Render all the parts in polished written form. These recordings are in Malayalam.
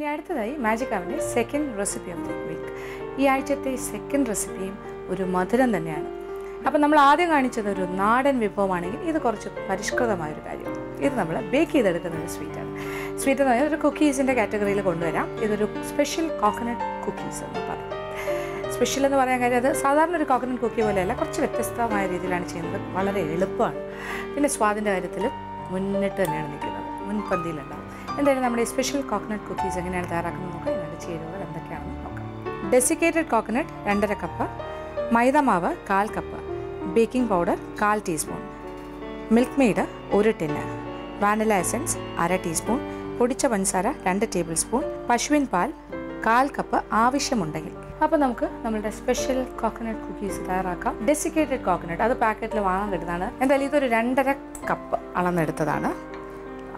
ഇനി അടുത്തതായി മാജിക് അവൻ്റെ second recipe of the week. ഈ ആഴ്ചത്തെ സെക്കൻഡ് റെസിപ്പിയും ഒരു മധുരം തന്നെയാണ്. അപ്പോൾ നമ്മൾ ആദ്യം കാണിച്ചത് ഒരു നാടൻ വിഭവമാണെങ്കിൽ ഇത് കുറച്ച് പരിഷ്കൃതമായൊരു കാര്യമാണ്. ഇത് നമ്മൾ ബേക്ക് ചെയ്തെടുക്കുന്ന ഒരു സ്വീറ്റാണ്. സ്വീറ്റ് എന്ന് പറഞ്ഞാൽ ഒരു കുക്കീസിൻ്റെ കാറ്റഗറിയിൽ കൊണ്ടുവരാം. ഇതൊരു സ്പെഷ്യൽ കോക്കനട്ട് കുക്കീസ് എന്ന് പറയും. സ്പെഷ്യൽ എന്ന് പറയാൻ കാര്യം അത് സാധാരണ ഒരു കോക്കനട്ട് കുക്കി പോലെയല്ല, കുറച്ച് വ്യത്യസ്തമായ രീതിയിലാണ് ചെയ്യുന്നത്. വളരെ എളുപ്പമാണ്. പിന്നെ സ്വാദിൻ്റെ കാര്യത്തിൽ മുന്നിട്ട് തന്നെയാണ് നിൽക്കുന്നത്, മുൻപന്തിയിലുണ്ടാവും. എന്തായാലും നമ്മുടെ ഈ സ്പെഷ്യൽ കോക്കനട്ട് കുക്കീസ് എങ്ങനെയാണ് തയ്യാറാക്കുന്നത് നോക്കാം. ഇതിൻ്റെ ചേരുവകൾ എന്തൊക്കെയാണെന്ന് നോക്കാം. ഡെസിക്കേറ്റഡ് കോക്കനട്ട് 2.5 കപ്പ്, മൈദമാവ് 1/4 cup, baking powder 1/4 teaspoon, Milkmaid 1 tin, vanilla essence 1/2 teaspoon, പൊടിച്ച പഞ്ചസാര 2 ടേബിൾ സ്പൂൺ, പശുവിൻ പാൽ 1/4 കപ്പ് ആവശ്യമുണ്ടെങ്കിൽ. അപ്പോൾ നമുക്ക് നമ്മുടെ സ്പെഷ്യൽ കോക്കനട്ട് കുക്കീസ് തയ്യാറാക്കാം. ഡെസിക്കേറ്റഡ് കോക്കനട്ട് അത് പാക്കറ്റിൽ വാങ്ങാൻ കിട്ടുന്നതാണ്. എന്തായാലും ഇതൊരു 2.5 കപ്പ് അളന്നെടുത്തതാണ്.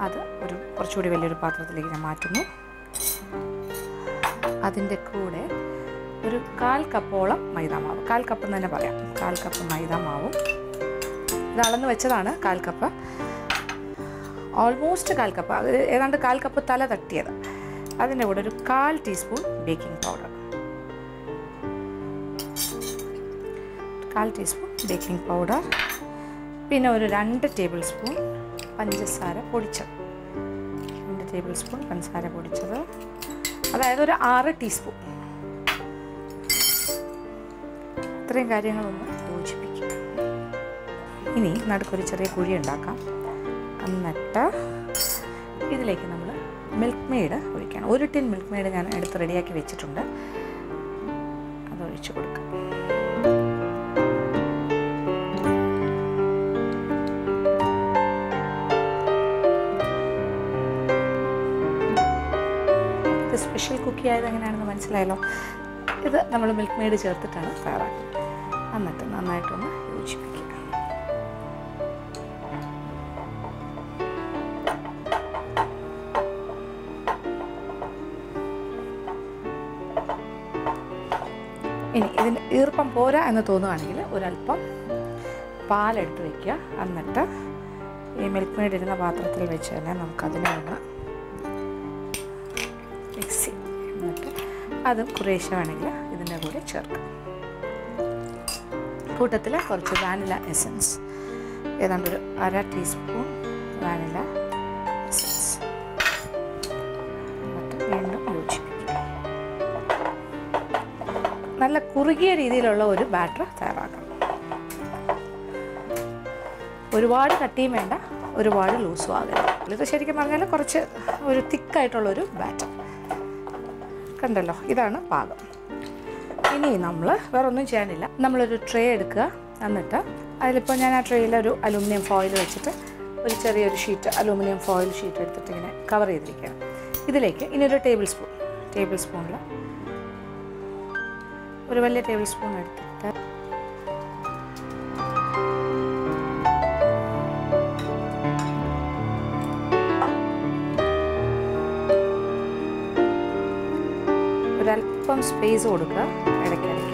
അത് ഒരു കുറച്ചുകൂടി വലിയൊരു പാത്രത്തിലേക്ക് ഞാൻ മാറ്റുന്നു. അതിൻ്റെ കൂടെ ഒരു 1/4 കപ്പോളം മൈദാമാവ്, 1/4 കപ്പ് എന്ന് തന്നെ പറയാം, 1/4 കപ്പ് മൈദാമാവും. ഇത് അളന്ന് വെച്ചതാണ് 1/4 കപ്പ്, ഓൾമോസ്റ്റ് 1/4 കപ്പ്, അത് ഏതാണ്ട് 1/4 കപ്പ് തല തട്ടിയത്. അതിൻ്റെ കൂടെ ഒരു 1/4 teaspoon baking powder, 1/4 teaspoon baking powder, പിന്നെ ഒരു 2 ടേബിൾ സ്പൂൺ പഞ്ചസാര പൊടിച്ചത്, 2 ടേബിൾ സ്പൂൺ പഞ്ചസാര പൊടിച്ചത്, അതായത് ഒരു 6 ടീസ്പൂൺ. ഇത്രയും കാര്യങ്ങളൊന്ന് യോജിപ്പിക്കും. ഇനി നടുക്കൊരു ചെറിയ കുഴി ഉണ്ടാക്കാം. എന്നിട്ട് ഇതിലേക്ക് നമ്മൾ മിൽക്ക് മെയ്ഡ് ഒഴിക്കണം. 1 ടിൻ മിൽക്ക് മെയ്ഡ് ഞാൻ എടുത്ത് റെഡിയാക്കി വെച്ചിട്ടുണ്ട്. അതൊഴിച്ച് കൊടുക്കാം. ഇത് സ്പെഷ്യൽ കുക്കി ആയത് എങ്ങനെയാണെന്ന് മനസ്സിലായല്ലോ. ഇത് നമ്മൾ മിൽക്ക് മെയ്ഡ് ചേർത്തിട്ടാണ് തയ്യാറാക്കുന്നത്. എന്നിട്ട് നന്നായിട്ടൊന്ന് യോജിപ്പിക്കുക. ഇനി ഇതിന് ഈർപ്പം പോരാ എന്ന് തോന്നുകയാണെങ്കിൽ ഒരല്പം പാലെടുത്ത് വയ്ക്കുക. എന്നിട്ട് ഈ മിൽക്ക് മെയ്ഡ് ഇരുന്ന പാത്രത്തിൽ വെച്ച് തന്നെ നമുക്കതിനെ ഒന്ന് മിക്സ് ചെയ്യും. എന്നിട്ട് അതും കുറേശ്ശെ വേണമെങ്കിൽ ഇതിൻ്റെ കൂടെ ചേർക്കാം. കൂട്ടത്തിൽ കുറച്ച് വാനില എസൻസ്, ഏതാണ്ട് ഒരു 1/2 ടീസ്പൂൺ വാനില എസൻസ്. എന്നിട്ട് വീണ്ടും യോജിപ്പിക്കുക. നല്ല കുറുകിയ രീതിയിലുള്ള ഒരു ബാറ്റർ തയ്യാറാക്കണം. ഒരുപാട് കട്ടിയും വേണ്ട, ഒരുപാട് ലൂസും ആകരുത്. ഇത് ശരിക്കും പറഞ്ഞാൽ കുറച്ച് ഒരു തിക്കായിട്ടുള്ളൊരു ബാറ്റർ. കണ്ടല്ലോ, ഇതാണ് പാകം. ഇനി നമ്മൾ വേറെ ഒന്നും ചെയ്യാനില്ല. നമ്മളൊരു ട്രേ എടുക്കുക. എന്നിട്ട് അതിലിപ്പോൾ ഞാൻ ആ ട്രേയിൽ ഒരു അലൂമിനിയം ഫോയിൽ വെച്ചിട്ട് ഒരു ചെറിയൊരു ഷീറ്റ്, അലൂമിനിയം ഫോയിൽ ഷീറ്റ് എടുത്തിട്ട് ഇങ്ങനെ കവർ ചെയ്തിരിക്കുകയാണ്. ഇതിലേക്ക് ഇനി ഒരു ടേബിൾ സ്പൂണിൽ ഒരു വലിയ ടേബിൾ സ്പൂൺ എടുത്തിട്ട് ഒരല്പം സ്പേസ് കൊടുക്കുക ഇടയ്ക്കിടയ്ക്ക്.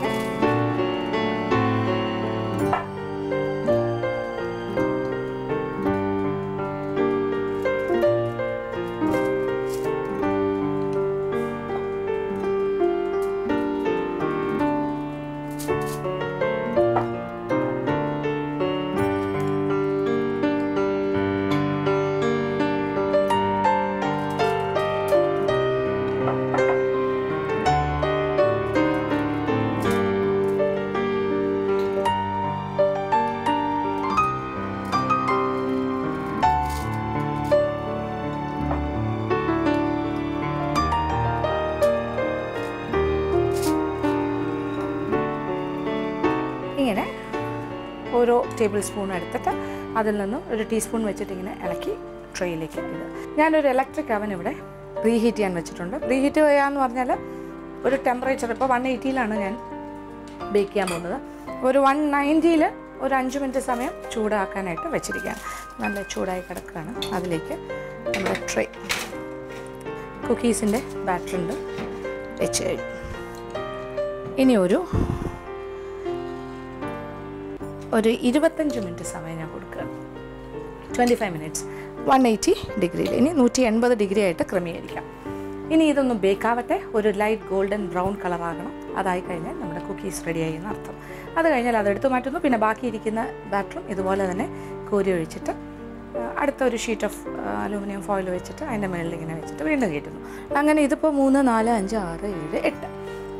ഇങ്ങനെ ഓരോ ടേബിൾ സ്പൂൺ എടുത്തിട്ട് അതിൽ നിന്നും ഒരു ടീസ്പൂൺ വെച്ചിട്ട് ഇങ്ങനെ ഇളക്കി ട്രേയിലേക്ക് ഇടുക. ഞാനൊരു ഇലക്ട്രിക് അവൻ ഇവിടെ പ്രീഹീറ്റ് ചെയ്യാൻ വെച്ചിട്ടുണ്ട്. പ്രീഹീറ്റ് ചെയ്യാന്ന് പറഞ്ഞാൽ ഒരു ടെമ്പറേച്ചർ ഇപ്പോൾ 180-ലാണ് ഞാൻ ബേക്ക് ചെയ്യാൻ പോകുന്നത്. ഒരു 190-ൽ ഒരു 5 മിനിറ്റ് സമയം ചൂടാക്കാനായിട്ട് വെച്ചിരിക്കുകയാണ്. നല്ല ചൂടായി കിടക്കുകയാണ്. അതിലേക്ക് നമ്മുടെ ട്രേ കുക്കീസിൻ്റെ ബാറ്ററുണ്ട് വെച്ച് കഴിഞ്ഞു. ഇനി ഒരു 25 മിനിറ്റ് സമയം ഞാൻ കൊടുക്കുകയാണ്. 25 മിനിറ്റ്സ് 180 ഡിഗ്രിയിൽ. ഇനി 180 ഡിഗ്രി ആയിട്ട് ക്രമീകരിക്കാം. ഇനി ഇതൊന്ന് ബേക്കാവട്ടെ. ഒരു ലൈറ്റ് ഗോൾഡൻ ബ്രൗൺ കളറാകണം. അതായി കഴിഞ്ഞാൽ നമ്മുടെ കുക്കീസ് റെഡിയായി എന്ന് അർത്ഥം. അത് കഴിഞ്ഞാൽ അതെടുത്ത് മാറ്റുന്നു. പിന്നെ ബാക്കിയിരിക്കുന്ന ബാറ്ററും ഇതുപോലെ തന്നെ കോരി ഒഴിച്ചിട്ട് അടുത്ത ഒരു ഷീറ്റ് ഓഫ് അലൂമിനിയം ഫോയിൽ വെച്ചിട്ട് അതിൻ്റെ മുകളിൽ ഇങ്ങനെ വെച്ചിട്ട് വീണ്ടും കയറ്റുന്നു. അങ്ങനെ ഇതിപ്പോൾ 3, 4, 5, 6, 7, 8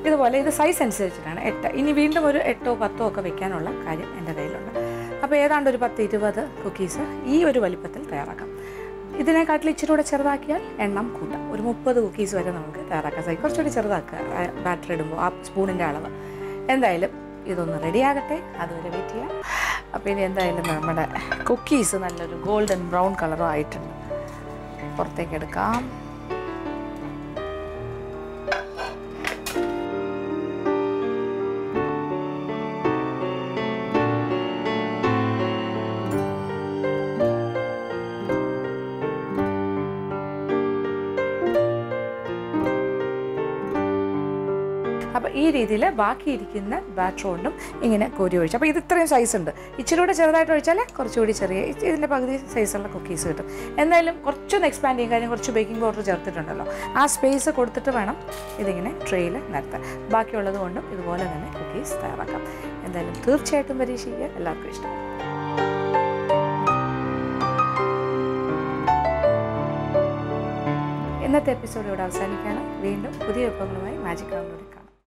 ഇതുപോലെ ഇത് സൈസ് അനുസരിച്ചിട്ടാണ് 8. ഇനി വീണ്ടും ഒരു 8, 10 ഒക്കെ വെക്കാനുള്ള കാര്യം എൻ്റെ കയ്യിലുണ്ട്. അപ്പോൾ ഏതാണ്ട് ഒരു 10, 20 കുക്കീസ് ഈ ഒരു വലിപ്പത്തിൽ തയ്യാറാക്കാം. ഇതിനെക്കാട്ടിൽ ഇച്ചിരി കൂടെ ചെറുതാക്കിയാൽ എണ്ണം കൂട്ടാം. ഒരു 30 കുക്കീസ് വരെ നമുക്ക് തയ്യാറാക്കാൻ സാധിക്കും. കുറച്ചുകൂടി ചെറുതാക്കുക ബാറ്റർ ഇടുമ്പോൾ ആ സ്പൂണിൻ്റെ അളവ്. എന്തായാലും ഇതൊന്ന് റെഡിയാകട്ടെ, അതുവരെ വെയിറ്റ് ചെയ്യാം. അപ്പോൾ ഇനി എന്തായാലും നമ്മുടെ കുക്കീസ് നല്ലൊരു ഗോൾഡൻ ബ്രൗൺ കളറും ആയിട്ടുണ്ട്. പുറത്തേക്ക് എടുക്കാം. അപ്പോൾ ഈ രീതിയിൽ ബാക്കിയിരിക്കുന്ന ബാറ്റർ കൊണ്ടും ഇങ്ങനെ കോരി ഒഴിച്ചു. അപ്പോൾ ഇത് ഇത്രയും സൈസ് ഉണ്ട്. ഇച്ചിരി കൂടെ ചെറുതായിട്ട് ഒഴിച്ചാൽ കുറച്ചുകൂടി ചെറിയ ഇതിൻ്റെ പകുതി സൈസുള്ള കുക്കീസ് കിട്ടും. എന്തായാലും കുറച്ചൊന്ന് എക്സ്പാൻഡ് ചെയ്യാൻ കാര്യം കുറച്ച് ബേക്കിംഗ് പൗഡർ ചേർത്തിട്ടുണ്ടല്ലോ, ആ സ്പേസ് കൊടുത്തിട്ട് വേണം ഇതിങ്ങനെ ട്രേയിൽ നിരത്താൻ. ബാക്കിയുള്ളത് കൊണ്ടും ഇതുപോലെ തന്നെ കുക്കീസ് തയ്യാറാക്കാം. എന്തായാലും തീർച്ചയായിട്ടും പരീക്ഷിക്കുക, എല്ലാവർക്കും ഇഷ്ടം. ഇന്നത്തെ എപ്പിസോഡ് ഇവിടെ അവസാനിക്കുകയാണ്. വീണ്ടും പുതിയ വിഭവങ്ങളുമായി മാജിക് റൗണ്ടിലൂടെ